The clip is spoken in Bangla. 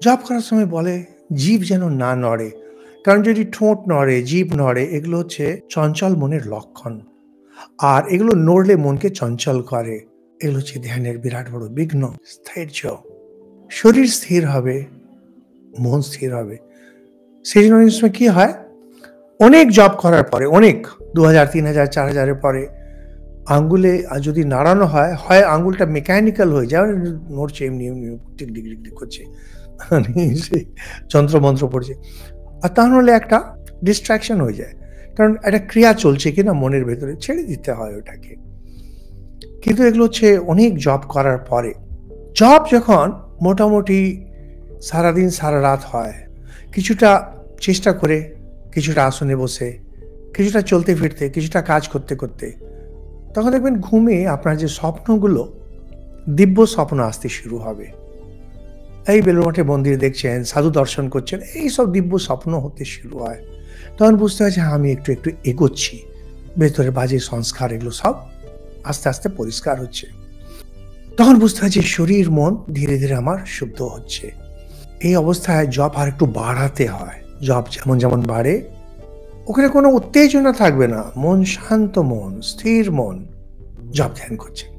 জপ করার সময় বলে জিভ যেন না নড়ে। কারণ যদি ঠোঁট নড়ে, জিভ নড়ে এগুলো হচ্ছে চঞ্চল মনের লক্ষণ। আর এগুলো নড়লে মনকে চঞ্চল করে। এগুলো হচ্ছে ধ্যানের বিরাট বড় বিঘ্ন। স্থৈর্য। শরীর স্থির হবে, মন স্থির হবে। সেজন্য অনেক সময় কি হয়? অনেক জপ করার পরে, অনেক ২,০০০, ৩,০০০, ৪,০০০ এর পরে আঙ্গুলে যদি নাড়ানো হয়, হয় আঙ্গুলটা মেকানিক্যাল হয়ে যায়, নড়ছে এমনি, এমনি টিক ডিক, ডিক, ডিক করছে। মানে সেই যন্ত্র-মন্ত্র পড়ছে। আর তা নাহলে একটা ডিস্ট্রাকশন হয়ে যায়। কারণ একটা ক্রিয়া চলছে কিনা মনের ভেতরে ছেড়ে দিতে হয় ওটাকে। কিন্তু এগুলো হচ্ছে অনেক জপ করার পরে। জপ যখন মোটামুটি সারাদিন সারারাত হয়, কিছুটা চেষ্টা করে, কিছুটা আসনে বসে, কিছুটা চলতে ফিরতে, কিছুটা কাজ করতে, করতে তখন দেখবেন ঘুমে আপনার যে স্বপ্নগুলো, দিব্য স্বপ্ন আসতে শুরু হবে। এই বেলুড়মঠে মন্দির দেখছেন, সাধু দর্শন করছেন, এইসব দিব্য স্বপ্ন হতে শুরু হয়। তখন বুঝতে হয় যে আমি একটু, একটু এগোচ্ছি। ভেতরে বাজে সংস্কার এগুলো সব আস্তে, আস্তে পরিষ্কার হচ্ছে। তখন বুঝতে হয় যে শরীর মন ধীরে, ধীরে আমার শুদ্ধ হচ্ছে। এই অবস্থায় জপ আরেকটু বাড়াতে হয়। জপ যেমন, যেমন বাড়ে ওখানে কোনো উত্তেজনা থাকবে না। মন শান্ত মন, স্থির মন জপ ধ্যান করছে।